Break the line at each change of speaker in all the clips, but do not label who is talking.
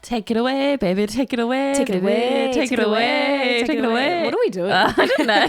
Take it away, baby. Take it away.
Take it away.
Take it away. Take it away.
What are we doing?
I don't know.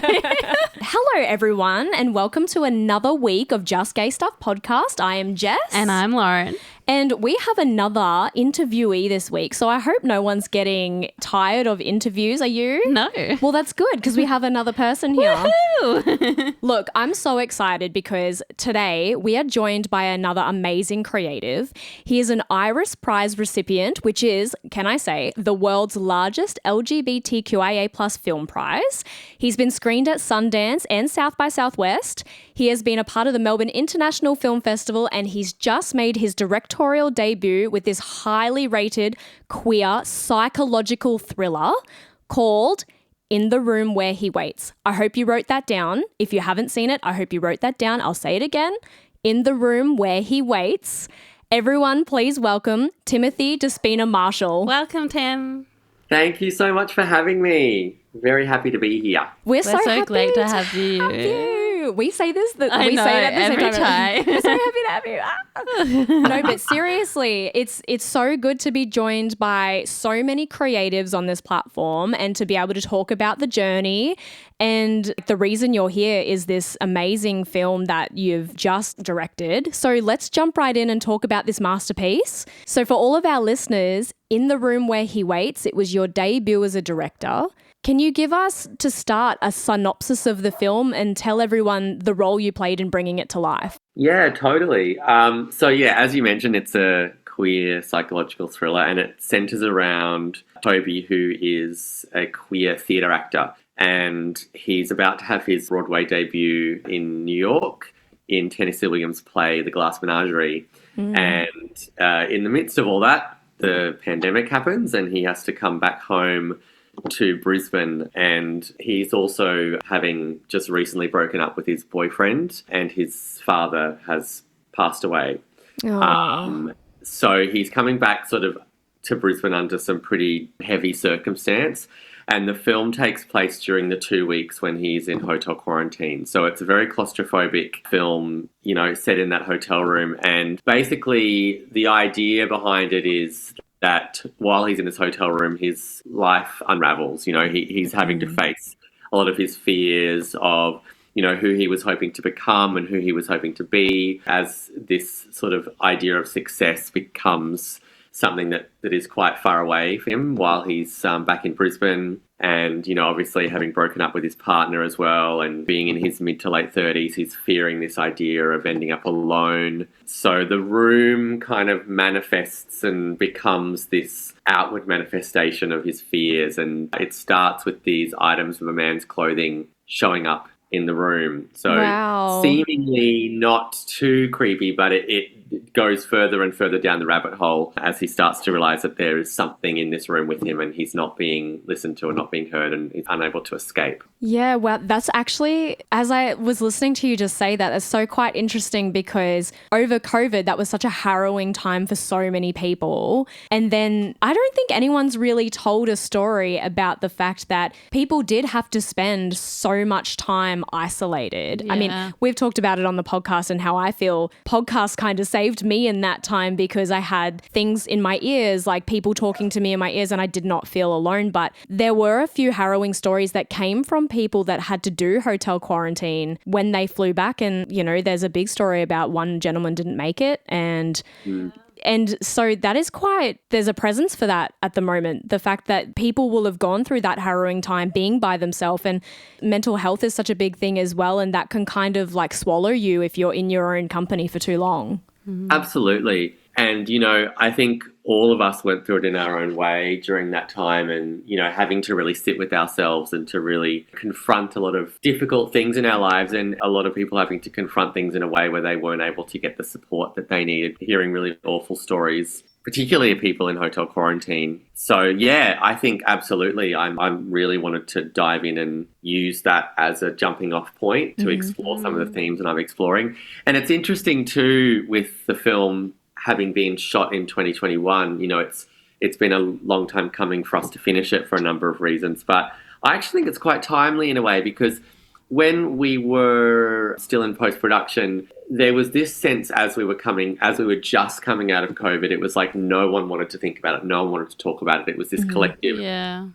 Hello, everyone, and welcome to another week of Just Gay Stuff podcast. I am Jess.
And I'm Lauren.
And we have another interviewee this week, so I hope no one's getting tired of interviews. Are you?
No.
Well, that's good because we have another person here.
Woohoo!
Look, I'm so excited because today we are joined by another amazing creative. He is an Iris Prize recipient, which is, can I say, the world's largest LGBTQIA+ film prize. He's been screened at Sundance and South by Southwest. He has been a part of the Melbourne International Film Festival, and he's just made his directorial debut with this highly rated queer psychological thriller called In the Room Where He Waits. I hope you wrote that down. If you haven't seen it, I hope you wrote that down. I'll say it again. In the Room Where He Waits. Everyone, please welcome Timothy Despina Marshall.
Welcome, Tim.
Thank you so much for having me. Very happy to be here.
We're
so
happy
glad to have you.
We say this,
I
we
know,
say it at the
every
same time.
time.
We're so happy to have you. No, but seriously, it's so good to be joined by so many creatives on this platform and to be able to talk about the journey. And the reason you're here is this amazing film that you've just directed. So let's jump right in and talk about this masterpiece. So for all of our listeners, In the Room Where He Waits, it was your debut as a director. Can you give us, to start, a synopsis of the film and tell everyone the role you played in bringing it to life?
Yeah, totally. As you mentioned, it's a queer psychological thriller and it centres around Toby, who is a queer theatre actor. And he's about to have his Broadway debut in New York in Tennessee Williams' play The Glass Menagerie. And in the midst of all that, the pandemic happens and he has to come back home to Brisbane, and he's also having just recently broken up with his boyfriend and his father has passed away. So he's coming back sort of to Brisbane under some pretty heavy circumstance, and the film takes place during the 2 weeks when he's in hotel quarantine. So it's a very claustrophobic film, you know, set in that hotel room, and basically the idea behind it is that while he's in this hotel room, his life unravels. You know, he's having to face a lot of his fears of, you know, who he was hoping to become and who he was hoping to be, as this sort of idea of success becomes something that is quite far away from him while he's back in Brisbane. And, you know, obviously having broken up with his partner as well and being in his mid to late 30s, he's fearing this idea of ending up alone. So the room kind of manifests and becomes this outward manifestation of his fears. And it starts with these items of a man's clothing showing up in the room. So seemingly not too creepy, but it goes further and further down the rabbit hole as he starts to realise that there is something in this room with him and he's not being listened to and not being heard and he's unable to escape.
Yeah, well, that's actually, as I was listening to you just say that, it's so quite interesting because over COVID, that was such a harrowing time for so many people. And then I don't think anyone's really told a story about the fact that people did have to spend so much time isolated.
Yeah.
I mean, we've talked about it on the podcast and how I feel podcasts kind of saved me in that time because I had things in my ears, like people talking to me in my ears, and I did not feel alone. But there were a few harrowing stories that came from people that had to do hotel quarantine when they flew back. And, you know, there's a big story about one gentleman didn't make it. And so that is there's a presence for that at the moment. The fact that people will have gone through that harrowing time being by themselves, and mental health is such a big thing as well. And that can kind of like swallow you if you're in your own company for too long.
Absolutely. And, you know, I think all of us went through it in our own way during that time and, you know, having to really sit with ourselves and to really confront a lot of difficult things in our lives, and a lot of people having to confront things in a way where they weren't able to get the support that they needed, hearing really awful stories, particularly of people in hotel quarantine. So, yeah, I think absolutely I really wanted to dive in and use that as a jumping off point to explore some of the themes that I'm exploring. And it's interesting too with the film having been shot in 2021, you know, it's been a long time coming for us to finish it for a number of reasons. But I actually think it's quite timely in a way because when we were still in post-production, there was this sense as we were just coming out of COVID, it was like no one wanted to think about it. No one wanted to talk about it. It was this collective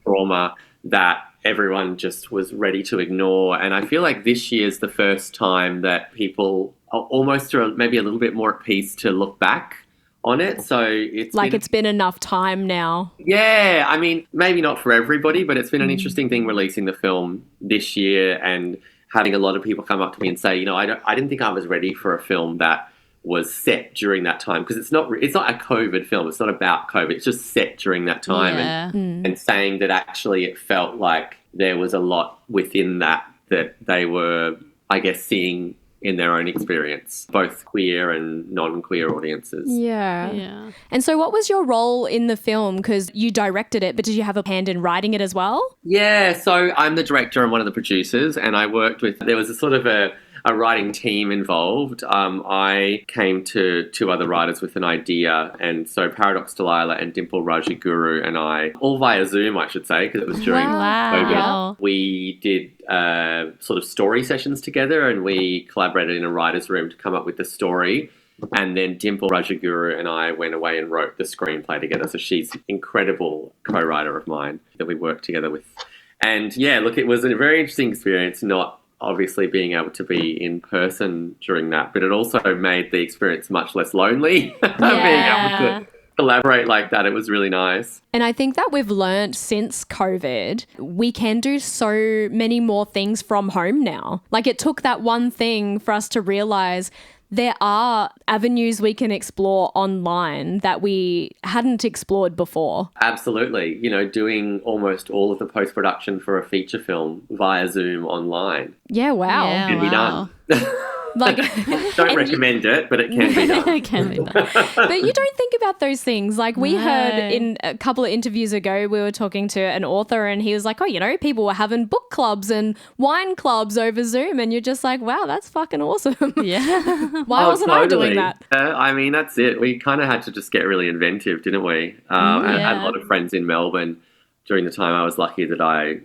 trauma that everyone just was ready to ignore. And I feel like this year's the first time that people are almost maybe a little bit more at peace to look back on it. So it's
been enough time now.
Yeah, I mean, maybe not for everybody, but it's been an interesting thing releasing the film this year and having a lot of people come up to me and say, I didn't think I was ready for a film that was set during that time, because it's not a COVID film. It's not about COVID. It's just set during that time, and saying that actually it felt like there was a lot within that they were, I guess, seeing in their own experience, both queer and non-queer audiences.
Yeah. And so what was your role in the film? Because you directed it, but did you have a hand in writing it as well?
Yeah, so I'm the director and one of the producers, and I worked with, there was a sort of a writing team involved. I came to two other writers with an idea, and so Paradox Delilah and Dimple Rajaguru and I, all via Zoom, I should say, because it was during COVID, we did sort of story sessions together, and we collaborated in a writer's room to come up with the story. And then Dimple Rajaguru and I went away and wrote the screenplay together. So she's an incredible co-writer of mine that we worked together with. And yeah, look, it was a very interesting experience, not obviously being able to be in person during that, but it also made the experience much less lonely. Being able to collaborate like that, it was really nice.
And I think that we've learned since COVID, we can do so many more things from home now. Like, it took that one thing for us to realize there are avenues we can explore online that we hadn't explored before.
Absolutely. Doing almost all of the post-production for a feature film via Zoom online.
Yeah, wow.
Yeah,
can be done.
Like,
don't recommend it, but it can be done.
It can be done.
But you don't think about those things. Like, we heard in a couple of interviews ago, we were talking to an author and he was like, people were having book clubs and wine clubs over Zoom, and you're just like, wow, that's fucking awesome.
Yeah.
Why wasn't I doing that?
I mean, that's it. We kind of had to just get really inventive, didn't we? I had a lot of friends in Melbourne during the time. I was lucky that I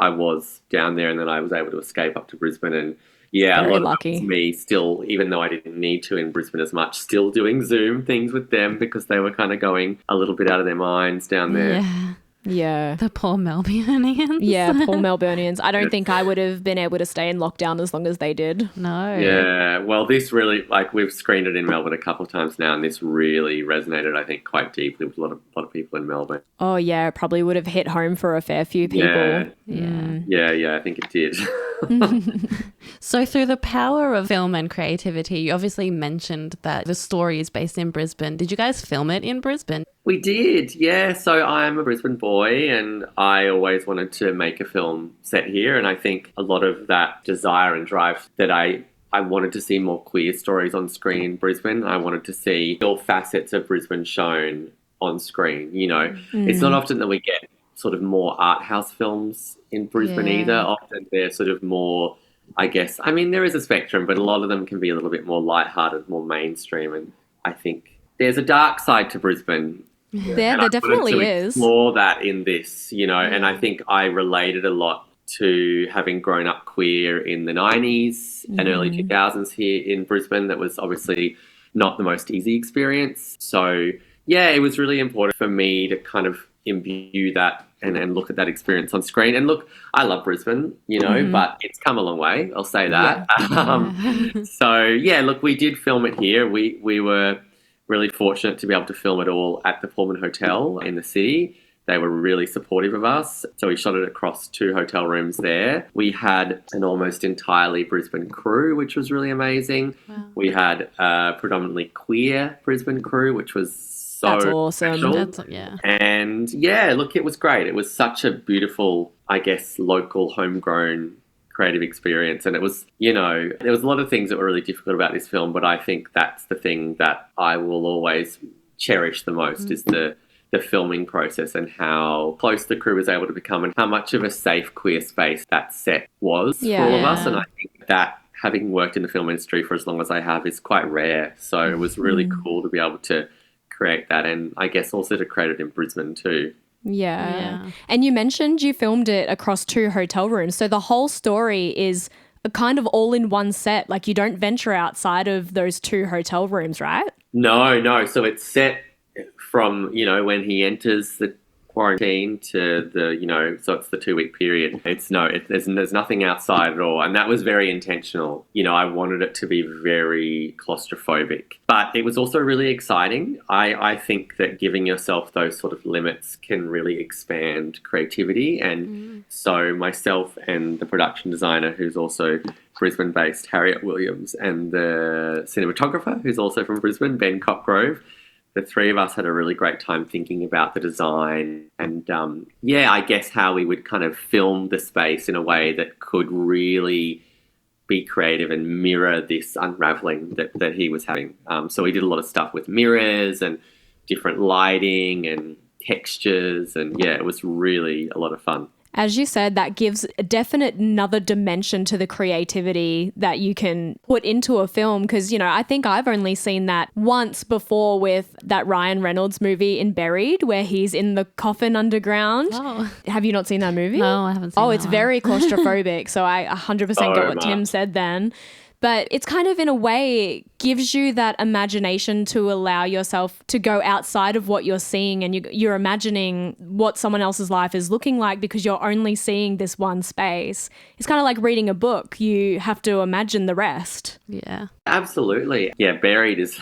was down there, and then I was able to escape up to Brisbane. And yeah,
very
a lot
lucky.
Of me still, even though I didn't need to in Brisbane as much, still doing Zoom things with them because they were kind of going a little bit out of their minds down there.
Yeah.
The poor Melburnians.
Yeah, poor Melburnians. I don't think I would have been able to stay in lockdown as long as they did.
No.
Yeah. Well, this really, we've screened it in Melbourne a couple of times now, and this really resonated, I think, quite deeply with a lot of people in Melbourne.
Oh, yeah. It probably would have hit home for a fair few people.
Yeah, I think it did.
So through the power of film and creativity, you obviously mentioned that the story is based in Brisbane. Did you guys film it in Brisbane?
We did, yeah. So I'm a Brisbane boy, and I always wanted to make a film set here. And I think a lot of that desire and drive that I wanted to see more queer stories on screen in Brisbane. I wanted to see all facets of Brisbane shown on screen. It's not often that we get sort of more art house films in Brisbane either. Often they're sort of more, I guess, I mean, there is a spectrum, but a lot of them can be a little bit more lighthearted, more mainstream. And I think there's a dark side to Brisbane.
There definitely is.
Explore that in this, and I think I related a lot to having grown up queer in the 90s and early 2000s here in Brisbane. That was obviously not the most easy experience. So, yeah, it was really important for me to kind of imbue that and look at that experience on screen. And look, I love Brisbane, but it's come a long way. I'll say that. So, yeah, look, we did film it here. We were really fortunate to be able to film it all at the Pullman Hotel in the city. They were really supportive of us. So we shot it across 2 hotel rooms there. We had an almost entirely Brisbane crew, which was really amazing. Wow. We had a predominantly queer Brisbane crew, which was
That's awesome.
And yeah, look, it was great. It was such a beautiful, I guess, local homegrown creative experience. And it was, there was a lot of things that were really difficult about this film, but I think that's the thing that I will always cherish the most is the filming process and how close the crew was able to become and how much of a safe queer space that set was for all of us. And I think that, having worked in the film industry for as long as I have, is quite rare. So it was really cool to be able to create that, and I guess also to create it in Brisbane too.
Yeah. And you mentioned you filmed it across 2 hotel rooms. So the whole story is kind of all in one set. Like you don't venture outside of those 2 hotel rooms, right?
No. So it's set from, when he enters the quarantine to the, so it's the 2-week period. There's nothing outside at all. And that was very intentional. I wanted it to be very claustrophobic. But it was also really exciting. I think that giving yourself those sort of limits can really expand creativity. And so myself and the production designer, who's also Brisbane-based, Harriet Williams, and the cinematographer, who's also from Brisbane, Ben Copgrove, the 3 of us had a really great time thinking about the design and, I guess how we would kind of film the space in a way that could really be creative and mirror this unraveling that he was having. So we did a lot of stuff with mirrors and different lighting and textures, and it was really a lot of fun.
As you said, that gives a definite another dimension to the creativity that you can put into a film because, I think I've only seen that once before with that Ryan Reynolds movie in Buried where he's in the coffin underground.
Oh.
Have you not seen that movie?
No, I haven't seen that.
Oh, it's very claustrophobic. So I 100% get what
much.
Tim said then. But it's kind of in a way gives you that imagination to allow yourself to go outside of what you're seeing and you're imagining what someone else's life is looking like because you're only seeing this one space. It's kind of like reading a book. You have to imagine the rest.
Yeah.
Absolutely. Yeah, Buried is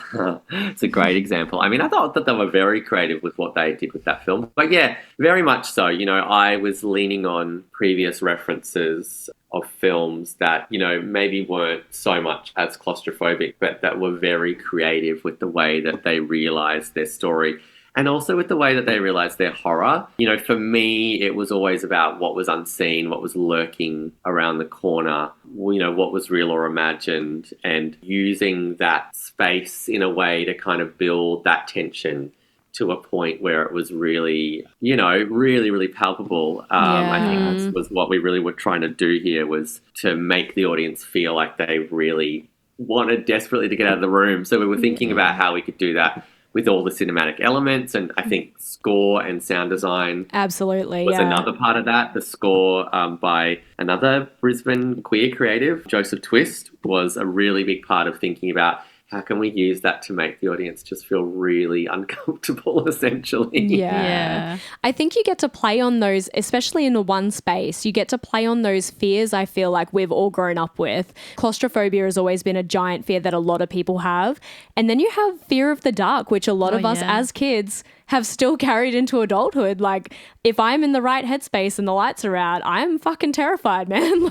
it's a great example. I mean, I thought that they were very creative with what they did with that film. But very much so. I was leaning on previous references of films that, maybe weren't so much as claustrophobic, but that were very creative with the way that they realized their story and also with the way that they realized their horror. For me, it was always about what was unseen, what was lurking around the corner, what was real or imagined, and using that space in a way to kind of build that tension to a point where it was really, really, really palpable. I think that was what we really were trying to do here, was to make the audience feel like they really wanted desperately to get out of the room. So we were thinking about how we could do that with all the cinematic elements. And I think score and sound design
absolutely
was another part of that. The score by another Brisbane queer creative, Joseph Twist, was a really big part of thinking about how can we use that to make the audience just feel really uncomfortable, essentially?
Yeah. I think you get to play on those, especially in the one space, you get to play on those fears I feel like we've all grown up with. Claustrophobia has always been a giant fear that a lot of people have. And then you have fear of the dark, which a lot of us as kids have still carried into adulthood. Like, if I'm in the right headspace and the lights are out, I'm fucking terrified, man.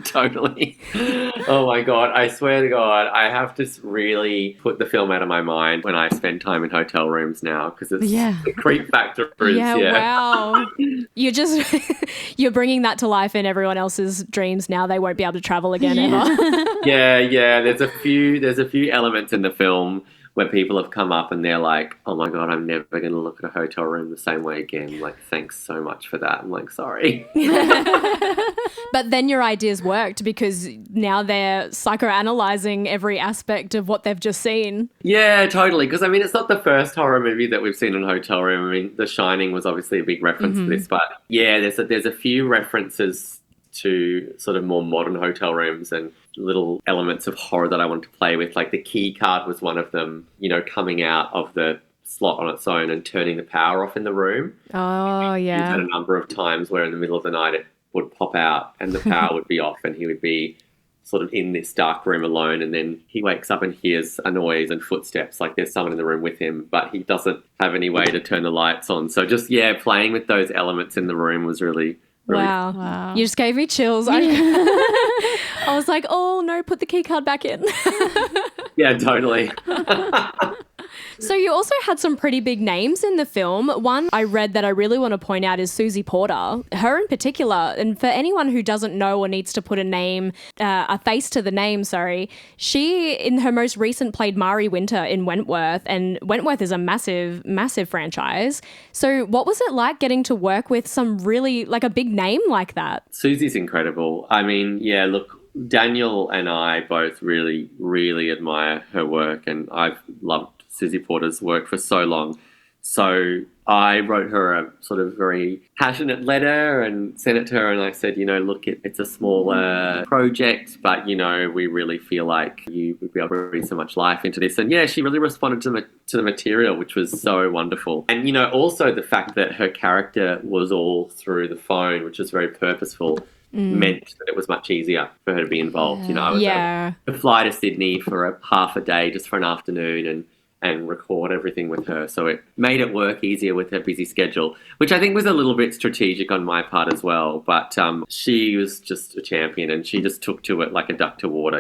Totally. Oh my God. I swear to God, I have to really put the film out of my mind when I spend time in hotel rooms now, because it's the creep factor is,
wow. You're bringing that to life in everyone else's dreams now. They won't be able to travel again ever.
There's a few elements in the film where people have come up and they're like, oh my God, I'm never going to look at a hotel room the same way again. Like, thanks so much for that. I'm like, sorry.
But then your ideas worked because now they're psychoanalyzing every aspect of what they've just seen.
Yeah, totally. Because, I mean, it's not the first horror movie that we've seen in a hotel room. I mean, The Shining was obviously a big reference to this. But, there's a few references to sort of more modern hotel rooms and little elements of horror that I wanted to play with. Like the key card was one of them, coming out of the slot on its own and turning the power off in the room.
Oh, yeah.
He's had a number of times where in the middle of the night it would pop out and the power would be off and he would be sort of in this dark room alone, and then he wakes up and hears a noise and footsteps, like there's someone in the room with him, but he doesn't have any way to turn the lights on. So just, playing with those elements in the room was really
Wow. You just gave me chills. I was like, oh no, put the key card back in.
Yeah, totally.
So you also had some pretty big names in the film. One I read that I really want to point out is Susie Porter. Her in particular, and for anyone who doesn't know or needs to put a face to the name, she, in her most recent, played Mari Winter in Wentworth, and Wentworth is a massive, massive franchise. So what was it like getting to work with some really, like a big name like that?
Susie's incredible. I mean, look, Daniel and I both really, really admire her work, and I've loved Susie Porter's work for so long. So I wrote her a sort of very passionate letter and sent it to her, and I said, look, it's a smaller project, but, we really feel like you would be able to breathe so much life into this. And yeah, she really responded to the material, which was so wonderful. And, also the fact that her character was all through the phone, which was very purposeful, meant that it was much easier for her to be involved. I was able to fly to Sydney for half a day just for an afternoon and record everything with her. So it made it work easier with her busy schedule, which I think was a little bit strategic on my part as well. But she was just a champion, and she just took to it like a duck to water,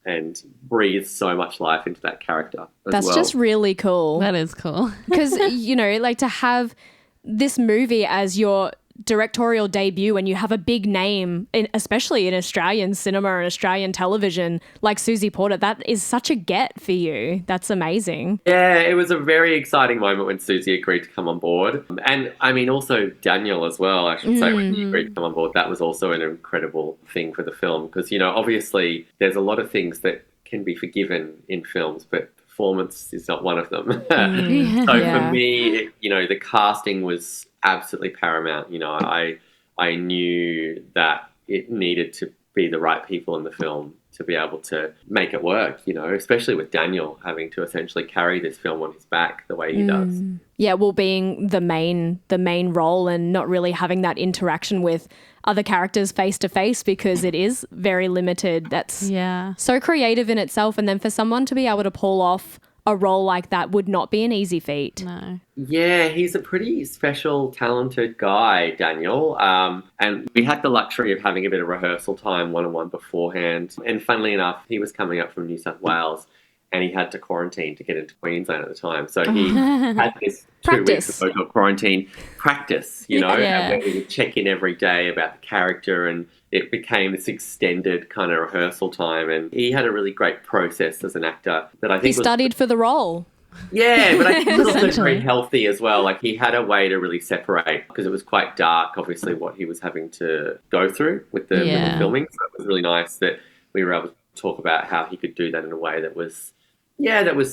and breathed so much life into that character as
That's
well.
just really cool.
That is cool.
Because, like to have this movie as your directorial debut and you have a big name, especially in Australian cinema and Australian television, like Susie Porter, that is such a get for you. That's amazing.
Yeah, it was a very exciting moment when Susie agreed to come on board. And I mean, also Daniel as well, I should say, when he agreed to come on board. That was also an incredible thing for the film because, obviously there's a lot of things that can be forgiven in films, but performance is not one of them. For me, the casting was absolutely paramount. I knew that it needed to be the right people in the film to be able to make it work, especially with Daniel having to essentially carry this film on his back the way he does.
Yeah, well, being the main role and not really having that interaction with other characters face to face because it is very limited. That's so creative in itself. And then for someone to be able to pull off a role like that would not be an easy feat.
No.
Yeah, he's a pretty special, talented guy, Daniel. And we had the luxury of having a bit of rehearsal time one-on-one beforehand. And funnily enough, he was coming up from New South Wales and he had to quarantine to get into Queensland at the time. So he had this 2 weeks of social quarantine practice, and where we would check in every day about the character, and it became this extended kind of rehearsal time. And he had a really great process as an actor that I think
he studied for the role.
Yeah, but I think it was also very healthy as well. Like he had a way to really separate because it was quite dark, obviously, what he was having to go through with the filming. So it was really nice that we were able to talk about how he could do that in a way that was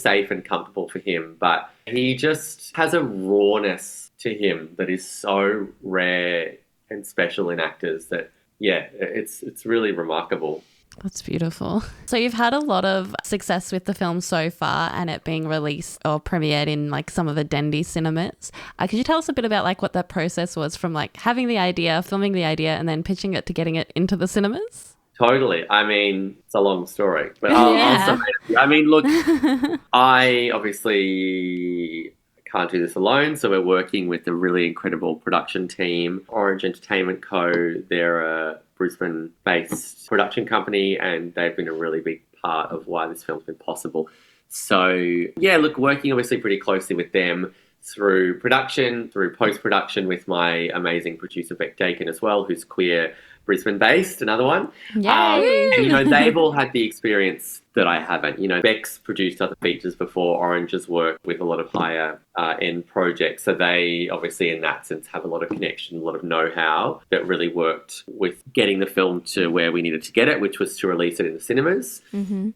safe and comfortable for him. But he just has a rawness to him that is so rare and special in actors that, it's really remarkable.
That's beautiful. So you've had a lot of success with the film so far and it being released or premiered in like some of the Dendy cinemas. Could you tell us a bit about like what that process was from like having the idea, filming the idea and then pitching it to getting it into the cinemas?
Totally. I mean, it's a long story, but I'll sum it up. I mean, look, I obviously can't do this alone, so we're working with a really incredible production team, Orange Entertainment Co. They're a Brisbane-based production company, and they've been a really big part of why this film's been possible. So, working obviously pretty closely with them through production, through post-production with my amazing producer, Beck Dakin as well, who's queer, Brisbane-based, another one. And, they've all had the experience that I haven't. Beck's produced other features before. Orange has worked with a lot of higher end projects. So they obviously in that sense have a lot of connection, a lot of know-how that really worked with getting the film to where we needed to get it, which was to release it in the cinemas.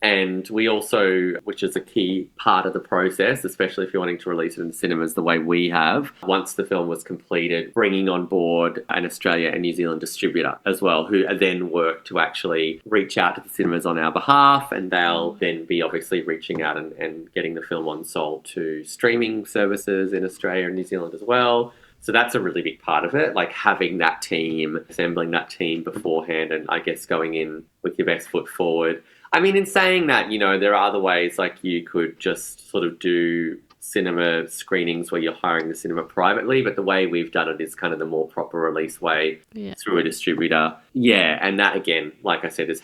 And we also, which is a key part of the process, especially if you're wanting to release it in the cinemas the way we have, once the film was completed, bringing on board an Australia and New Zealand distributor as well, who then work to actually reach out to the cinemas on our behalf, and they'll then be obviously reaching out and getting the film on sold to streaming services in Australia and New Zealand as well. So that's a really big part of it, like having that team, assembling that team beforehand, and I guess going in with your best foot forward. I mean, in saying that, there are other ways, like you could just sort of do cinema screenings where you're hiring the cinema privately, but the way we've done it is kind of the more proper release way through a distributor. And that, again, like I said, is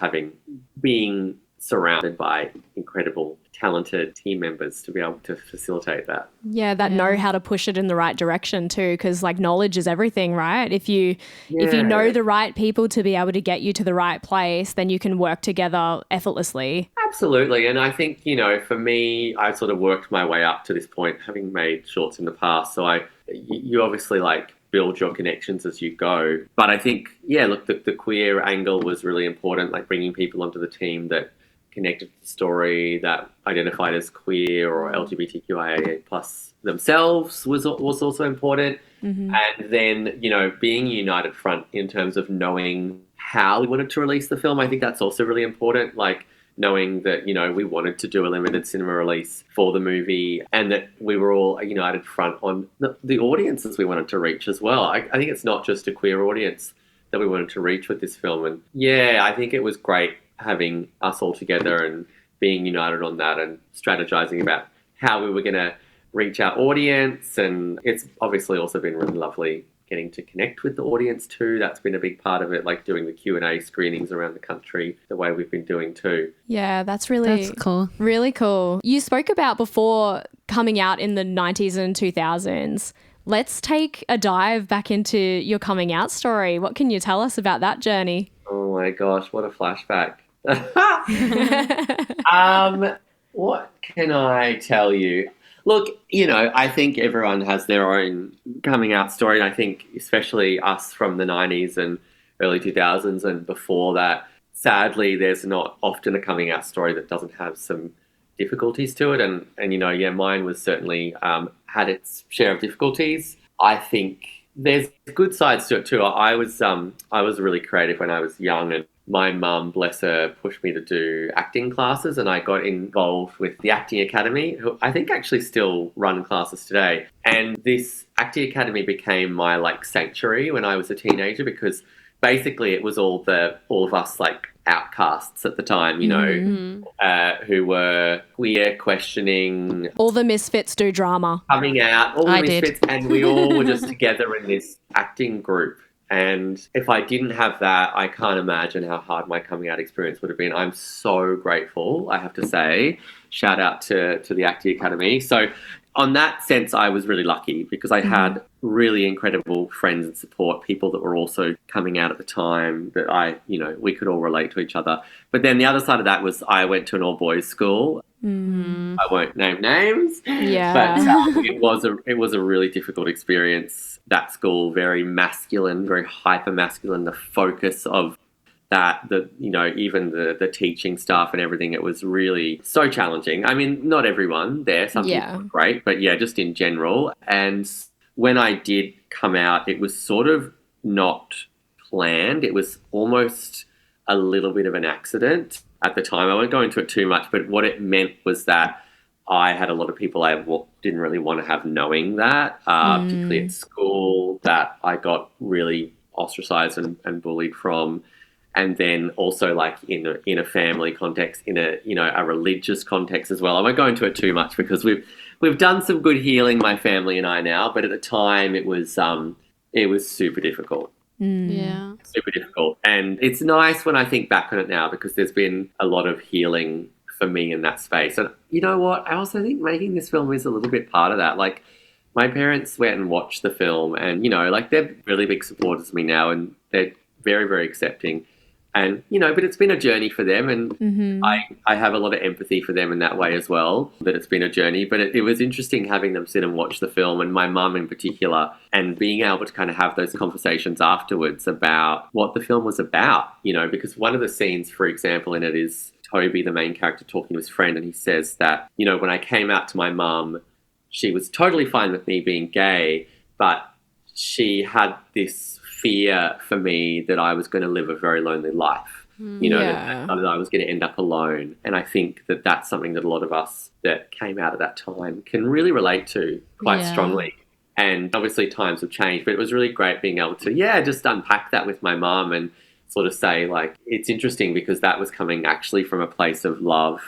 being surrounded by incredible, talented team members to be able to facilitate that.
Know how to push it in the right direction too, because like knowledge is everything, right? If you know the right people to be able to get you to the right place, then you can work together effortlessly.
Absolutely. And I think, for me, I sort of worked my way up to this point, having made shorts in the past. So you obviously build your connections as you go. But I think, the queer angle was really important, like bringing people onto the team that connected to the story, that identified as queer or LGBTQIA plus themselves was also important. And then, you know, being a united front in terms of knowing how we wanted to release the film, I think that's also really important. Like, knowing that, you know, we wanted to do a limited cinema release for the movie and that we were all a united front on the audiences we wanted to reach as well. I think it's not just a queer audience that we wanted to reach with this film. And yeah, I think it was great having us all together and being united on that and strategizing about how we were going to reach our audience. And it's obviously also been really lovely getting to connect with the audience too. That's been a big part of it, like doing the Q&A screenings around the country the way we've been doing too.
Yeah, that's
cool.
Really cool. You spoke about before coming out in the 90s and 2000s. Let's take a dive back into your coming out story. What can you tell us about that journey?
Oh my gosh, what a flashback. What can I tell you? Look, you know, I think everyone has their own coming out story. And I think especially us from the 90s and early 2000s and before that, sadly, there's not often a coming out story that doesn't have some difficulties to it. And you know, yeah, mine was certainly had its share of difficulties. I think there's good sides to it too. I was really creative when I was young, and my mum, bless her, pushed me to do acting classes, and I got involved with the Acting Academy, who I think actually still run classes today. And this Acting Academy became my like sanctuary when I was a teenager, because basically it was all of us like outcasts at the time, you know, who were queer, questioning.
All the misfits do drama.
Coming out, all the misfits, and we all were just together in this acting group. And if I didn't have that, I can't imagine how hard my coming out experience would have been. I'm so grateful, I have to say. Shout out to the Acting Academy. So on that sense, I was really lucky because I had really incredible friends and support, people that were also coming out at the time that we could all relate to each other. But then the other side of that was I went to an all-boys school. I won't name names.
Yeah.
But it was a really difficult experience. That school, very masculine, very hyper-masculine, the focus of that, even the teaching staff and everything, it was really so challenging. I mean, not everyone there, some people were great, but yeah, just in general. And when I did come out, it was sort of not planned. It was almost a little bit of an accident at the time. I won't go into it too much, but what it meant was that I had a lot of people I didn't really want to have knowing that, particularly at school, that I got really ostracized and bullied from. And then also like in a family context, in a religious context as well. I won't go into it too much because we've done some good healing, my family and I now, but at the time it was super difficult.
Yeah.
Super difficult. And it's nice when I think back on it now because there's been a lot of healing for me in that space. And you know what? I also think making this film is a little bit part of that. Like, my parents went and watched the film and, they're really big supporters of me now and they're very, very accepting. And, but it's been a journey for them, and I have a lot of empathy for them in that way as well, that it's been a journey. But it was interesting having them sit and watch the film, and my mum in particular, and being able to kind of have those conversations afterwards about what the film was about, because one of the scenes, for example, in it is Toby, the main character, talking to his friend, and he says that, when I came out to my mum, she was totally fine with me being gay, but she had this fear for me that I was going to live a very lonely life, that I was going to end up alone. And I think that that's something that a lot of us that came out at that time can really relate to quite strongly. And obviously times have changed, but it was really great being able to, just unpack that with my mum and sort of say, like, it's interesting because that was coming actually from a place of love,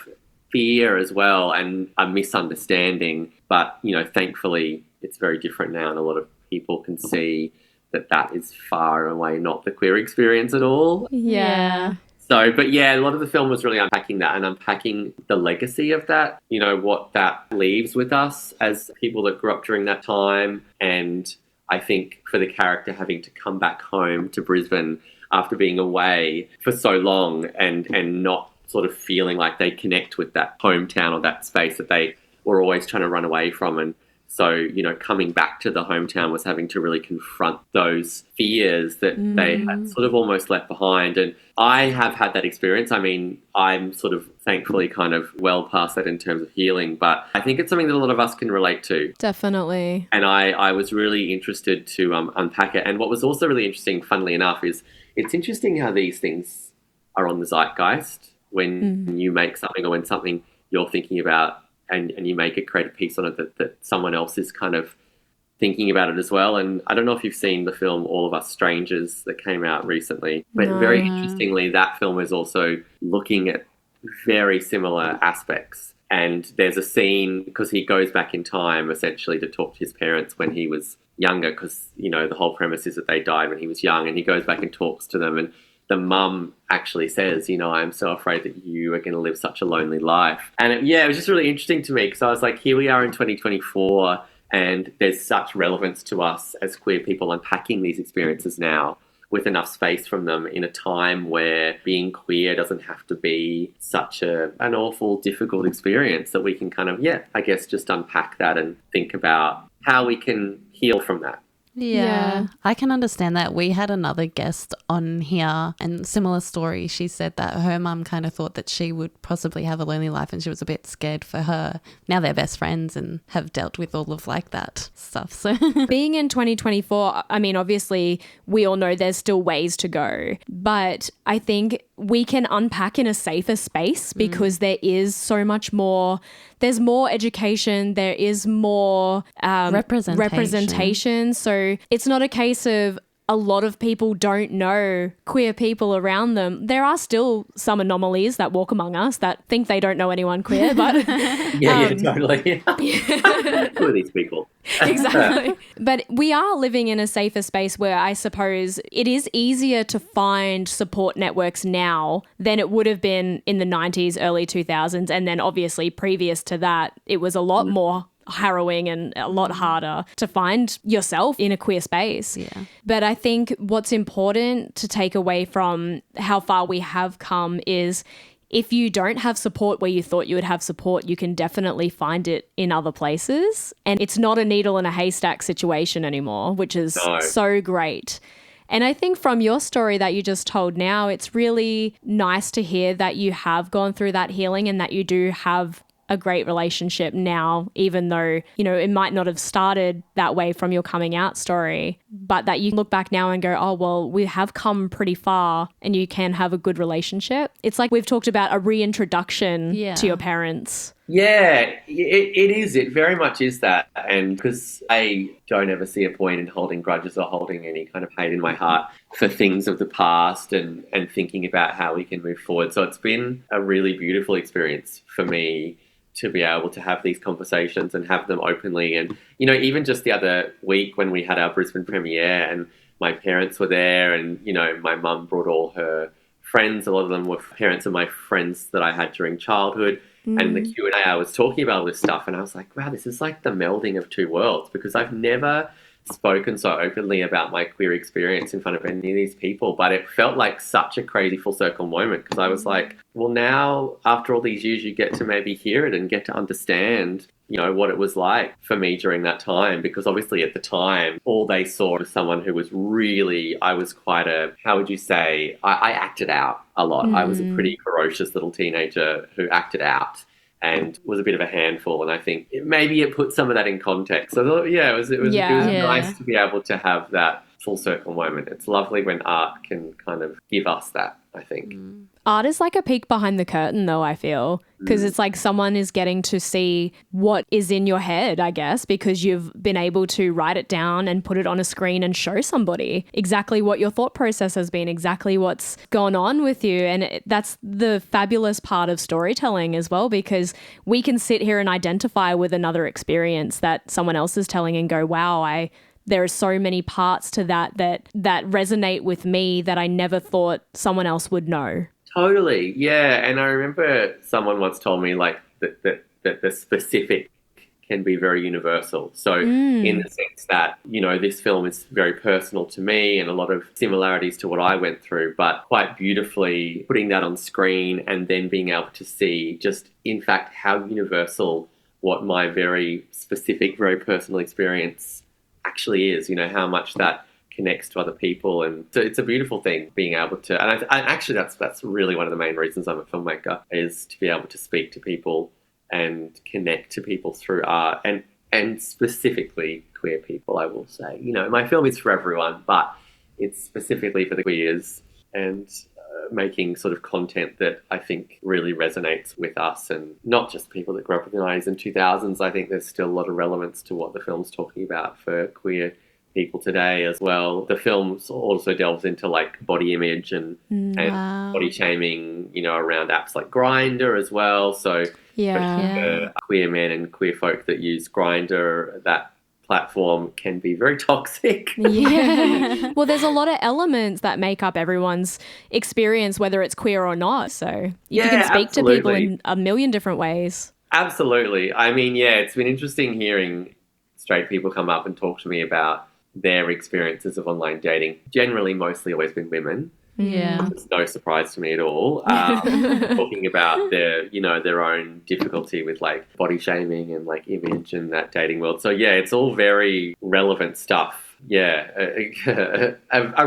fear as well, and a misunderstanding. But, thankfully it's very different now, and a lot of people can see that is far and away not the queer experience at all.
Yeah.
So, but yeah, a lot of the film was really unpacking that and unpacking the legacy of that, what that leaves with us as people that grew up during that time. And I think for the character having to come back home to Brisbane after being away for so long and not sort of feeling like they connect with that hometown or that space that they were always trying to run away from, and So, coming back to the hometown was having to really confront those fears that they had sort of almost left behind. And I have had that experience. I mean, I'm sort of thankfully kind of well past that in terms of healing, but I think it's something that a lot of us can relate to.
Definitely.
And I was really interested to unpack it. And what was also really interesting, funnily enough, is it's interesting how these things are on the zeitgeist when you make something or when something you're thinking about and you make a creative piece on it that someone else is kind of thinking about it as well. And I don't know if you've seen the film All of Us Strangers that came out recently, but very interestingly, that film is also looking at very similar aspects. And there's a scene, because he goes back in time essentially to talk to his parents when he was younger, because, the whole premise is that they died when he was young, and he goes back and talks to them, and the mum actually says, I'm so afraid that you are going to live such a lonely life. And it was just really interesting to me, because I was like, here we are in 2024, and there's such relevance to us as queer people unpacking these experiences now with enough space from them in a time where being queer doesn't have to be such an awful, difficult experience, that we can kind of, I guess just unpack that and think about how we can heal from that.
Yeah, I can understand that. We had another guest on here, and similar story. She said that her mum kind of thought that she would possibly have a lonely life, and she was a bit scared for her. Now they're best friends and have dealt with all of that stuff. So
being in 2024, I mean, obviously we all know there's still ways to go, but I think we can unpack in a safer space because there is so much more. There's more education. There is more representation. So it's not a case of a lot of people don't know queer people around them. There are still some anomalies that walk among us that think they don't know anyone queer, but
totally. Who are these people?
Exactly. But we are living in a safer space where I suppose it is easier to find support networks now than it would have been in the 90s, early 2000s. And then obviously previous to that, it was a lot more harrowing and a lot harder to find yourself in a queer space.
Yeah.
But I think what's important to take away from how far we have come is if you don't have support where you thought you would have support, you can definitely find it in other places. And it's not a needle in a haystack situation anymore, which is so great. And I think from your story that you just told now, it's really nice to hear that you have gone through that healing and that you do have a great relationship now, even though, it might not have started that way from your coming out story, but that you look back now and go, oh, well, we have come pretty far and you can have a good relationship. It's like we've talked about a reintroduction to your parents.
Yeah, it is. It very much is that. And because I don't ever see a point in holding grudges or holding any kind of hate in my heart for things of the past and thinking about how we can move forward. So it's been a really beautiful experience for me to be able to have these conversations and have them openly. And, even just the other week when we had our Brisbane premiere and my parents were there and, my mum brought all her friends, a lot of them were parents of my friends that I had during childhood. And in the Q&A, I was talking about all this stuff and I was like, wow, this is like the melding of two worlds, because I've never spoken so openly about my queer experience in front of any of these people, but it felt like such a crazy full circle moment, because I was like, well, now after all these years you get to maybe hear it and get to understand what it was like for me during that time, because obviously at the time all they saw was someone who was really, I was quite a, how would you say, I acted out a lot. I was a pretty ferocious little teenager who acted out and was a bit of a handful. And I think maybe it put some of that in context. So it was nice to be able to have that full circle moment. It's lovely when art can kind of give us that, I think.
Art is like a peek behind the curtain, though, I feel, because it's like someone is getting to see what is in your head, I guess, because you've been able to write it down and put it on a screen and show somebody exactly what your thought process has been, exactly what's gone on with you. And that's the fabulous part of storytelling as well, because we can sit here and identify with another experience that someone else is telling and go, wow, there are so many parts to that resonate with me that I never thought someone else would know.
Totally, yeah. And I remember someone once told me like that the specific can be very universal. So in the sense that, this film is very personal to me and a lot of similarities to what I went through, but quite beautifully putting that on screen and then being able to see just, in fact, how universal what my very specific, very personal experience actually is, how much that connects to other people. And so it's a beautiful thing being able to, and actually that's really one of the main reasons I'm a filmmaker, is to be able to speak to people and connect to people through art, and specifically queer people, I will say. My film is for everyone, but it's specifically for the queers, and making sort of content that I think really resonates with us, and not just people that grew up in the 90s and 2000s. I think there's still a lot of relevance to what the film's talking about for queer people today as well. The film also delves into like body image and body shaming, around apps like Grindr as well. So queer men and queer folk that use Grindr, that platform can be very toxic.
Yeah. Well, there's a lot of elements that make up everyone's experience, whether it's queer or not. So you can speak to people in a million different ways.
Absolutely. I mean, it's been interesting hearing straight people come up and talk to me about their experiences of online dating. Generally, mostly always been women.
Yeah.
It's no surprise to me at all. Talking about their own difficulty with like body shaming and like image and that dating world. So it's all very relevant stuff. A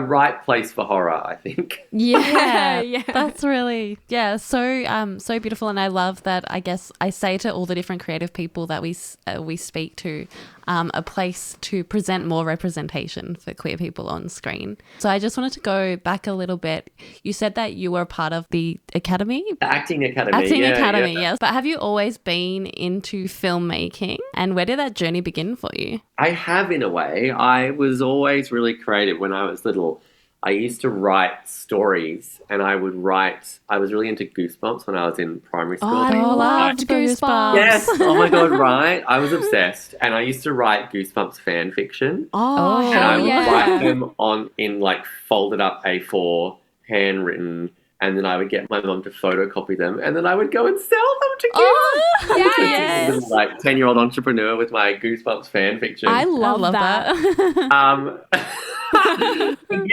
right place for horror, I think.
Yeah. That's really so beautiful. And I love that. I guess I say to all the different creative people that we speak to, a place to present more representation for queer people on screen. So I just wanted to go back a little bit. You said that you were part of the academy?
The acting academy.
Yes. But have you always been into filmmaking? And where did that journey begin for you?
I have, in a way. I was always really creative when I was little. I used to write stories, and I was really into Goosebumps when I was in primary school.
I loved Goosebumps.
Yes. Oh my God, right. I was obsessed. And I used to write Goosebumps fan fiction.
Oh,
and I would write them in like folded up A4, handwritten, and then I would get my mum to photocopy them, and then I would go and sell them to kids.
Oh, yes.
Little, like 10-year-old entrepreneur with my Goosebumps fan fiction.
I love that.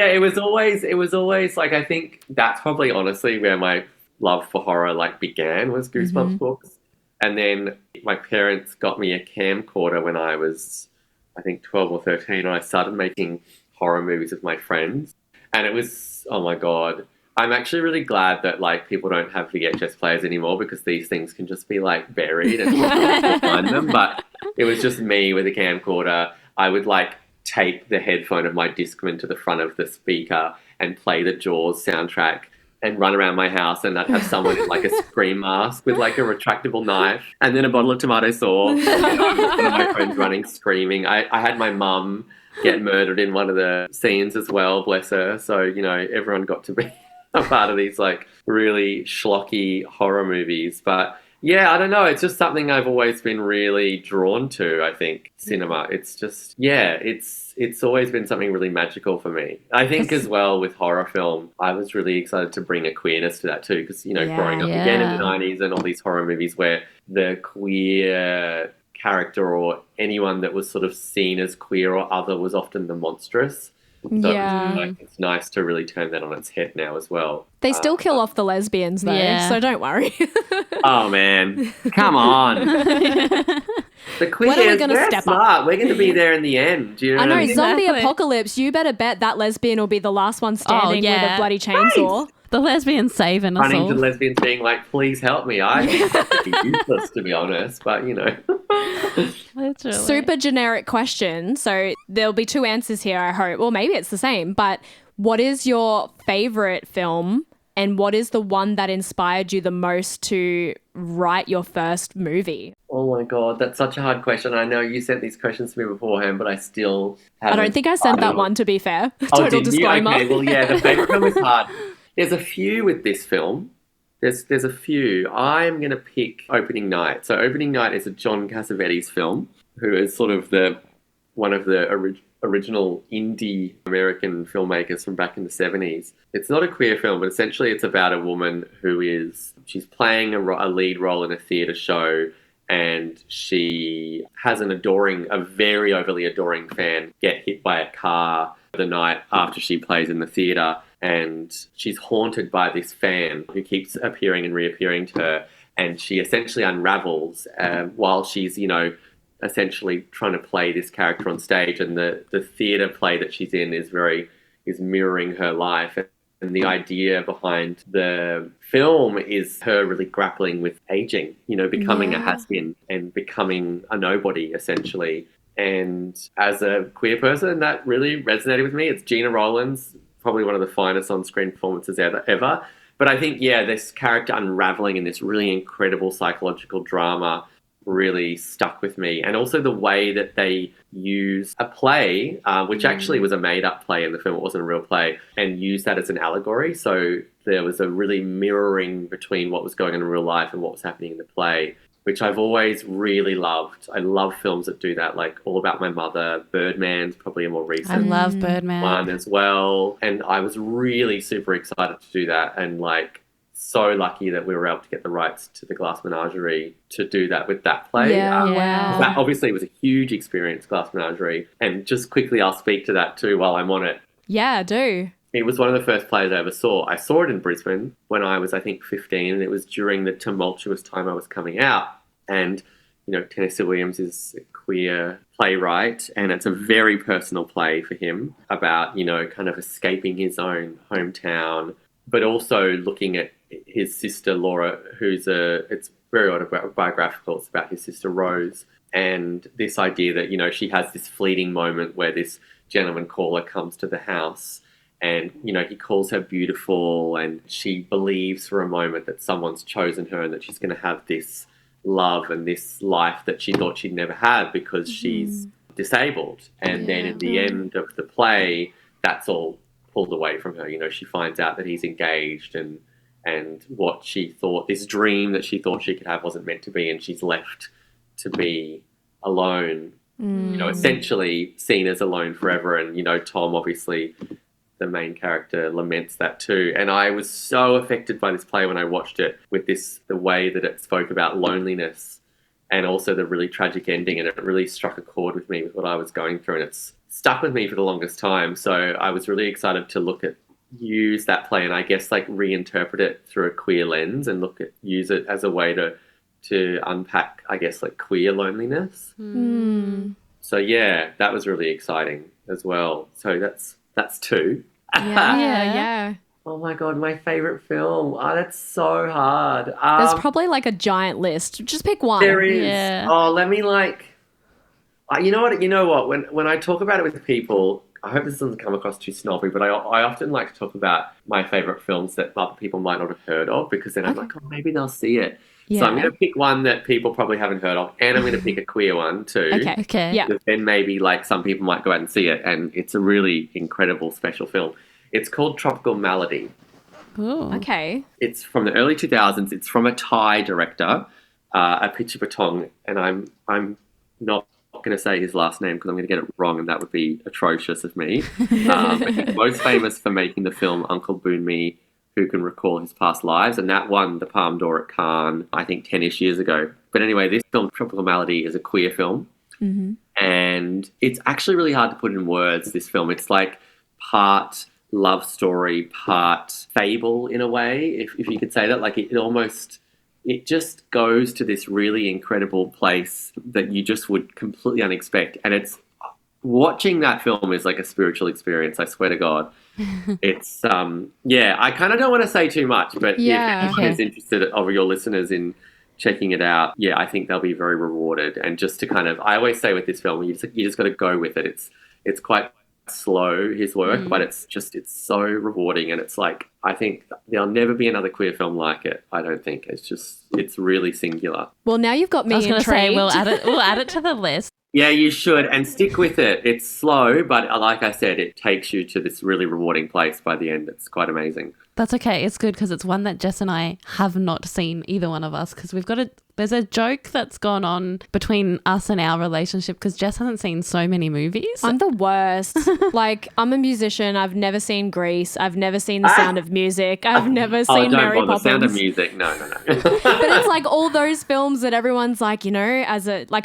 It was always like, I think that's probably honestly where my love for horror like began, was Goosebumps books. And then my parents got me a camcorder when I was, I think, 12 or 13, and I started making horror movies with my friends. And it was, oh my God, I'm actually really glad that like people don't have VHS players anymore, because these things can just be like buried and people find them. But it was just me with a camcorder. I would like tape the headphone of my Discman to the front of the speaker and play the Jaws soundtrack and run around my house, and I'd have someone in like a scream mask with like a retractable knife and then a bottle of tomato sauce. One of my friends running screaming. I had my mum get murdered in one of the scenes as well, bless her. So, everyone got to be a part of these like really schlocky horror movies. But I don't know. It's just something I've always been really drawn to, I think, cinema. It's just, it's always been something really magical for me. I think as well with horror film, I was really excited to bring a queerness to that too, because, growing up again in the 90s and all these horror movies where the queer character or anyone that was sort of seen as queer or other was often the monstrous. So it's nice to really turn that on its head now as well.
They still kill off the lesbians though, so don't worry.
Oh man, come on. The queers,
when are we going to step up?
We're going to be there in the end. Do you know
I know,
what I mean?
zombie apocalypse, you better bet that lesbian will be the last one standing with a bloody chainsaw.
Right. The lesbian saving us all.
Running to the lesbians being like, please help me. I think that would be useless, to be honest, but
Literally. Super generic question. So there'll be two answers here, I hope. Well, maybe it's the same, but what is your favourite film, and what is the one that inspired you the most to write your first movie?
Oh my God, that's such a hard question. I know you sent these questions to me beforehand, but I still haven't.
I don't think I sent that one, to be fair.
Oh,
Total disclaimer.
Okay, well, the favourite film is hard. There's a few with this film. There's a few. I'm going to pick Opening Night. So Opening Night is a John Cassavetes film, who is sort of one of the original indie American filmmakers from back in the 70s. It's not a queer film, but essentially it's about a woman she's playing a lead role in a theatre show, and she has a very overly adoring fan get hit by a car the night after she plays in the theatre, and she's haunted by this fan who keeps appearing and reappearing to her. and she essentially unravels while she's, essentially trying to play this character on stage, and the theatre play that she's in is mirroring her life. And the idea behind the film is her really grappling with aging, becoming a has-been and becoming a nobody, essentially. And as a queer person, that really resonated with me. It's Gina Rowlands, probably one of the finest on-screen performances ever. But I think, this character unraveling in this really incredible psychological drama really stuck with me. And also the way that they use a play, which actually was a made-up play in the film, it wasn't a real play, and use that as an allegory. So there was a really mirroring between what was going on in real life and what was happening in the play, which I've always really loved. I love films that do that, like All About My Mother. Birdman's probably a more recent
I love Birdman
one as well. And I was really super excited to do that, and so lucky that we were able to get the rights to the Glass Menagerie to do that with that play.
Wow.
That obviously was a huge experience, Glass Menagerie. And just quickly, I'll speak to that too while I'm on it.
Yeah, do.
It was one of the first plays I ever saw. I saw it in Brisbane when I was, I think, 15, and it was during the tumultuous time I was coming out. And, Tennessee Williams is a queer playwright, and it's a very personal play for him about, kind of escaping his own hometown, but also looking at his sister Laura, it's very autobiographical. It's about his sister Rose, and this idea that, she has this fleeting moment where this gentleman caller comes to the house, and, he calls her beautiful, and she believes for a moment that someone's chosen her and that she's going to have this love and this life that she thought she'd never have because she's disabled. And then at the end of the play, that's all pulled away from her. She finds out that he's engaged, and what she thought, this dream that she thought she could have, wasn't meant to be, and she's left to be alone, essentially seen as alone forever. And, Tom, obviously, the main character, laments that too. And I was so affected by this play when I watched it, with the way that it spoke about loneliness and also the really tragic ending, and it really struck a chord with me with what I was going through, and it's stuck with me for the longest time. So I was really excited to use that play and I guess reinterpret it through a queer lens and use it as a way to unpack, I guess, queer loneliness. So that was really exciting as well. So that's two.
Yeah.
Oh my God, my favorite film. Oh, that's so hard.
There's probably a giant list. Just pick one.
There is.
Yeah.
Oh, let me you know what? When I talk about it with people, I hope this doesn't come across too snobby, but I often like to talk about my favourite films that other people might not have heard of, because then I'm like, oh, maybe they'll see it. Yeah. So I'm going to pick one that people probably haven't heard of, and I'm going to pick a queer one too.
Okay. Yeah.
Then maybe some people might go out and see it, and it's a really incredible special film. It's called Tropical Malady.
Ooh.
Okay.
It's from the early 2000s. It's from a Thai director, Apichatpong, and I'm not going to say his last name because I'm going to get it wrong, and that would be atrocious of me. But he's most famous for making the film Uncle Boon Me, Who Can Recall His Past Lives, and that won the Palme d'Or at Cannes, I think 10-ish years ago. But anyway, this film, Tropical Malady, is a queer film, and it's actually really hard to put in words, this film. It's part love story, part fable in a way, if you could say that. It just goes to this really incredible place that you just would completely unexpect. And watching that film is like a spiritual experience, I swear to God. It's, I kind of don't want to say too much, but if anyone is interested of your listeners in checking it out, I think they'll be very rewarded. And just to I always say with this film, you just got to go with it. It's quite slow, his work, but it's so rewarding, and it's I think there'll never be another queer film like it. I don't think. It's really singular.
Well, now you've got me intrigued.
I was going to say we'll add it to the list.
Yeah, you should, and stick with it. It's slow, but like I said, it takes you to this really rewarding place by the end. It's quite amazing.
That's okay. It's good because it's one that Jess and I have not seen, either one of us, because there's a joke that's gone on between us and our relationship because Jess hasn't seen so many movies.
I'm the worst. I'm a musician. I've never seen Grease. I've never seen The Sound of Music. I've never seen Mary Poppins.
The Sound of Music. No.
But it's all those films that everyone's I've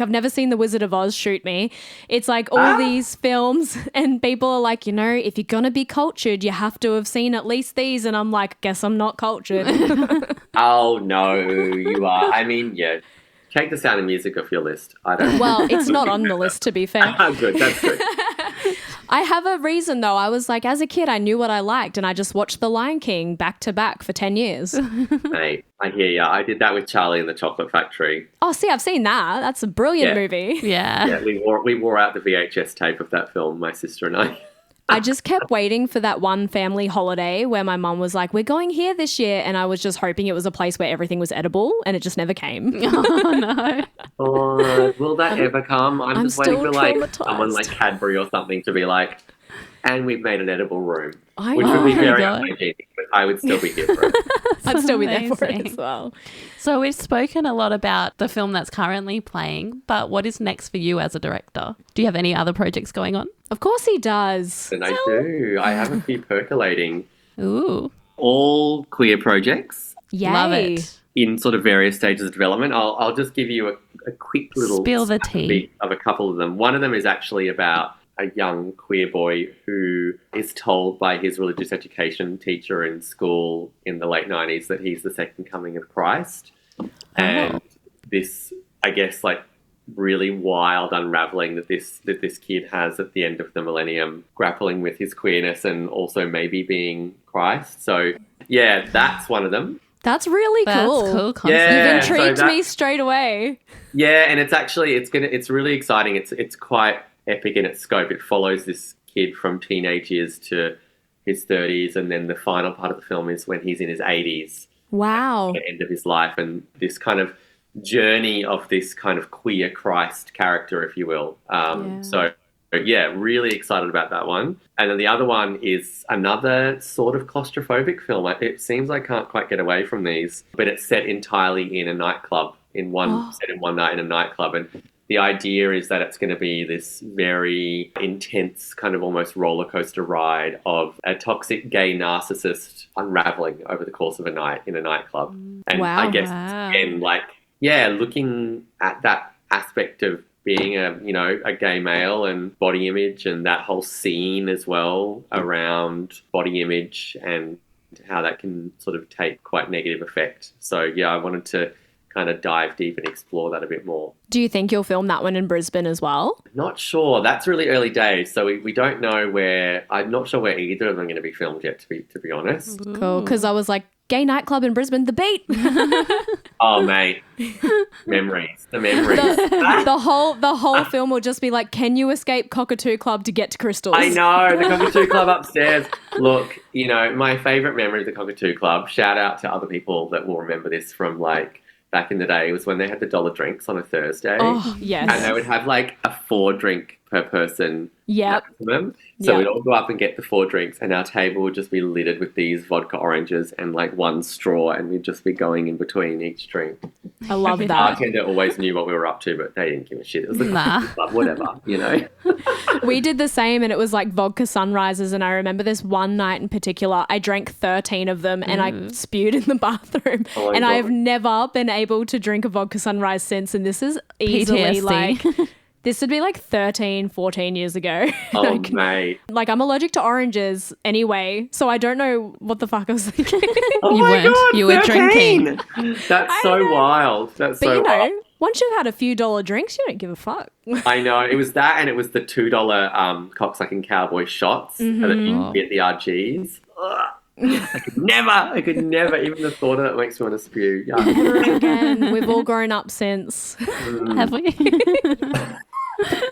never seen The Wizard of Oz, shoot me. It's all these films, and people are if you're going to be cultured, you have to have seen at least these. And I'm guess I'm not cultured.
Oh, no, you are. I mean, yeah. Take The Sound of Music off your list. I don't.
Well, it's not on the list, to be fair.
Good, that's good.
I have a reason, though. I was like, as a kid, I knew what I liked, and I just watched The Lion King back to back for 10 years.
Mate, I hear ya. I did that with Charlie and the Chocolate Factory.
Oh, see, I've seen that. That's a brilliant
Yeah.
movie.
Yeah.
Yeah, we wore out the VHS tape of that film, my sister and I.
I just kept waiting for that one family holiday where my mum was like, we're going here this year. And I was just hoping it was a place where everything was edible, and it just never came.
Oh, no.
Oh, will that ever come? I'm just waiting
still
for like
traumatized.
someone like Cadbury or something to be like, and we've made an edible room,
I
which
know.
would be
Oh my
very
God.
unhygienic, but I would still be here for it.
I'd still be there for it
Amazing.
as well.
So we've spoken a lot about the film that's currently playing, but what is next for you as a director? Do you have any other projects going on?
Of course he does.
And I do. I have a few percolating.
Ooh,
All queer projects
Yay.
love it.
in sort of various stages of development. I'll just give you a quick little
Spill the
sneak
tea.
peek of a couple of them. One of them is actually about a young queer boy who is told by his religious education teacher in school in the late 90s that he's the second coming of Christ. And this, I guess, like really wild unraveling that this kid has at the end of the millennium, grappling with his queerness and also maybe being Christ. So yeah, that's one of them.
That's really
That's
cool.
cool concept.
Yeah.
You've
so
intrigued
that-
me straight away.
Yeah, and it's really exciting. It's quite epic in its scope. It follows this kid from teenage years to his 30s, and then the final part of the film is when he's in his 80s,
Wow.
the end of his life, and this kind of journey of this kind of queer Christ character, if you will.
Yeah.
So yeah, really excited about that one. And then the other one is another sort of claustrophobic film. It seems I can't quite get away from these, but it's set entirely in a nightclub, set in one night in a nightclub. And the idea is that it's going to be this very intense kind of almost roller coaster ride of a toxic gay narcissist unraveling over the course of a night in a nightclub. And
Wow.
I guess,
Wow.
again, like, yeah, looking at that aspect of being a gay male and body image and that whole scene as well around body image and how that can sort of take quite negative effect. So yeah, I wanted to kind of dive deep and explore that a bit more.
Do you think you'll film that one in Brisbane as well?
Not sure. That's really early days, so we don't know where. I'm not sure where either of them are going to be filmed yet. To be honest.
Cool. Because I was like, gay nightclub in Brisbane, the beat.
Oh mate, memories. The memories.
the whole film will just be like, can you escape Cockatoo Club to get to Crystals?
I know, the Cockatoo Club upstairs. Look, my favourite memory of the Cockatoo Club, shout out to other people that will remember this from like back in the day, was when they had the dollar drinks on a Thursday.
Oh, yes.
And they would have like a 4 drink per person
Yep.
maximum. So
Yep.
we'd all go up and get the 4 drinks, and our table would just be littered with these vodka oranges and like one straw, and we'd just be going in between each drink.
I love
The
that.
bartender always knew what we were up to, but they didn't give a shit. It was the
Nah.
club, whatever.
We did the same, and it was like vodka sunrises. And I remember this one night in particular, I drank 13 of them and I spewed in the bathroom.
Oh my
and I
God.
have never been able to drink a vodka sunrise since. And this is easily
PTSD.
like, this would be like 13, 14 years ago.
Oh, mate.
Like, I'm allergic to oranges anyway, so I don't know what the fuck I was thinking.
Oh
You
my
weren't.
God,
You were
13.
drinking.
That's so wild. That's
But
so
you know,
wild.
once you've had a few dollar drinks, you don't give a fuck.
I know. It was that, and it was the $2 cocksucking cowboy shots that you get the RGs. Ugh. I could never. Even the thought of it makes me want to spew. Yeah.
Never again. We've all grown up since.
Have we?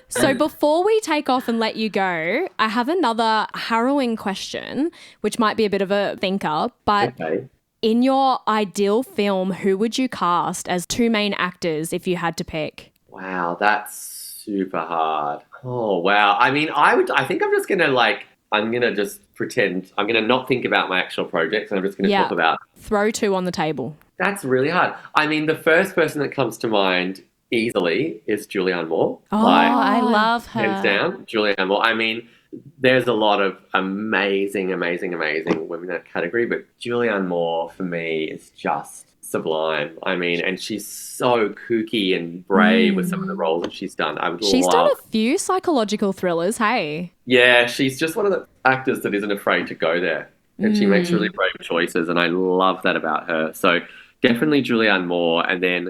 So before we take off and let you go, I have another harrowing question, which might be a bit of a thinker, but
Okay.
in your ideal film, who would you cast as 2 main actors if you had to pick?
Wow, that's super hard. Oh wow. I mean, I think I'm just gonna just pretend. I'm gonna not think about my actual projects, and I'm just gonna
Yeah.
talk about.
Throw 2 on the table.
That's really hard. I mean, the first person that comes to mind easily is Julianne Moore.
Oh,
Oh, I love her.
Hands down, Julianne Moore. I mean, there's a lot of amazing women in that category, but Julianne Moore for me is just sublime. I mean, and she's so kooky and brave with some of the roles that she's done. I would
She's
love.
done a few psychological thrillers, hey?
Yeah, she's just one of the actors that isn't afraid to go there, and she makes really brave choices, and I love that about her. So Definitely Julianne Moore. And then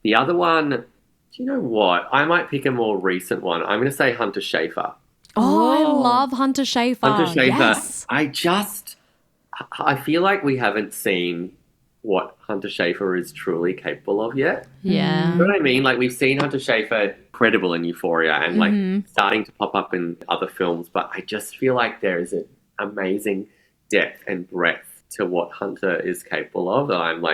the other one, do you know what? I might pick a more recent one. I'm going to say Hunter Schafer.
Oh, I love Hunter Schafer.
Hunter Schafer.
Yes.
I feel like we haven't seen what Hunter Schafer is truly capable of yet.
Yeah.
You know what I mean? Like, we've seen Hunter Schafer incredible in Euphoria and like starting to pop up in other films, but I just feel like there is an amazing depth and breadth to what Hunter is capable of. And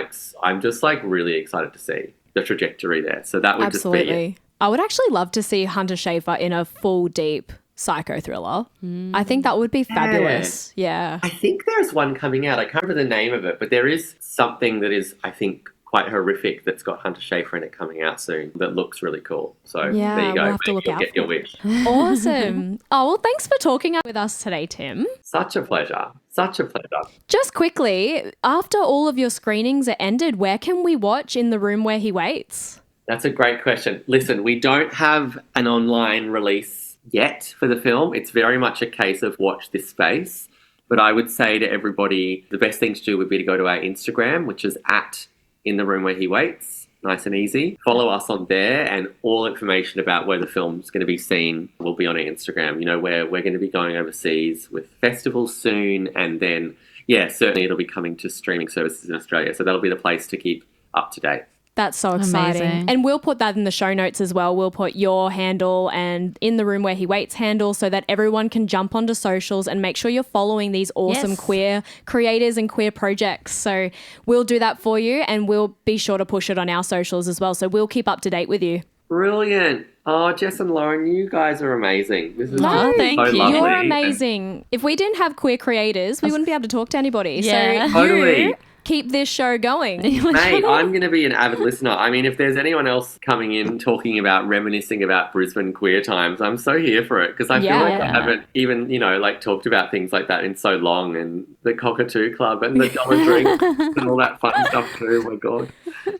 I'm just like really excited to see the trajectory there. So that would just be it.
I would actually love to see Hunter Schafer in a full deep psycho thriller. I think that would be fabulous. Yeah.
I think there's one coming out. I can't remember the name of it, but there is something that is, I think, quite horrific that's got Hunter Schafer in it coming out soon that looks really cool. So
Yeah,
there you go.
we'll have to
Maybe
look out
get your wish.
Awesome. Oh, well, thanks for talking with us today, Tim.
Such a pleasure. Such a pleasure.
Just quickly, after all of your screenings are ended, where can we watch In the Room Where He Waits?
That's a great question. Listen, we don't have an online release yet for the film. It's very much a case of watch this space. But I would say to everybody, the best thing to do would be to go to our Instagram, which is at In the Room Where He Waits. Nice and easy. Follow us on there, and all information about where the film's going to be seen will be on our Instagram. You know, where we're going to be going overseas with festivals soon, and then, yeah, certainly it'll be coming to streaming services in Australia. So that'll be the place to keep up to date.
That's so exciting.
Amazing.
And we'll put that in the show notes as well. We'll put your handle and In the Room Where He Waits handle so that everyone can jump onto socials and make sure you're following these awesome
Yes.
queer creators and queer projects. So we'll do that for you, and we'll be sure to push it on our socials as well. So we'll keep up to date with you.
Brilliant. Oh, Jess and Lauren, you guys are amazing. This is
No, thank
so
you.
lovely.
You're amazing. If we didn't have queer creators, we wouldn't be able to talk to anybody.
Yeah.
So
Totally.
you keep this show going.
Mate, I'm going to be an avid listener. I mean, if there's anyone else coming in talking about reminiscing about Brisbane queer times, I'm so here for it, because I feel like I
Yeah.
haven't even, like talked about things like that in so long, and the Cockatoo Club and the dollar drink and all that fun stuff too. Oh my God.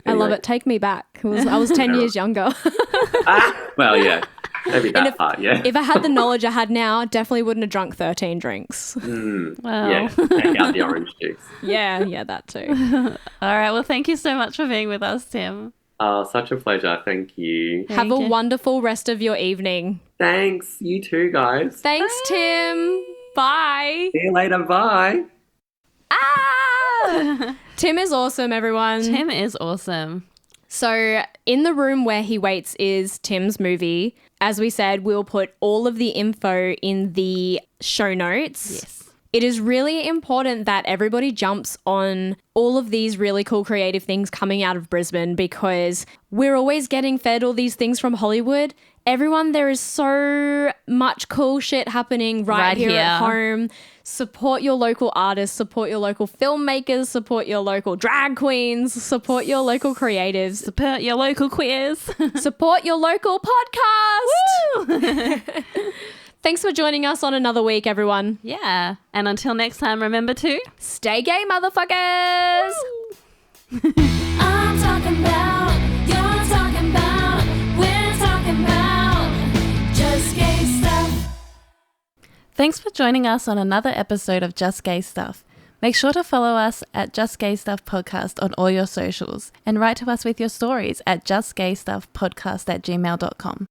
I love
Anyway.
it. Take me back. I was 10 years younger.
Well, yeah. Maybe that part, yeah.
If I had the knowledge I had now, definitely wouldn't have drunk 13 drinks.
Wow.
Yeah, take out the orange juice.
Yeah, that too.
All right. Well, thank you so much for being with us, Tim.
Such a pleasure. Thank you.
Have a
you.
wonderful rest of your evening.
Thanks. You too, guys.
Thanks, Tim. Bye.
See you later. Bye.
Tim is awesome, everyone.
Tim is awesome.
So, In the Room Where He Waits is Tim's movie. As we said, we'll put all of the info in the show notes.
Yes.
It is really important that everybody jumps on all of these really cool creative things coming out of Brisbane, because we're always getting fed all these things from Hollywood. Everyone, there is so much cool shit happening right here at home. Support your local artists, support your local filmmakers, support your local drag queens, support your local creatives,
Support your local queers.
support your local podcast. Thanks for joining us on another week, everyone.
Yeah. And until next time, remember to
Stay gay, motherfuckers.
I'm talking about, you're talking about, we're talking about just gay stuff.
Thanks for joining us on another episode of Just Gay Stuff. Make sure to follow us at Just Gay Stuff Podcast on all your socials, and write to us with your stories at justgaystuffpodcast@gmail.com.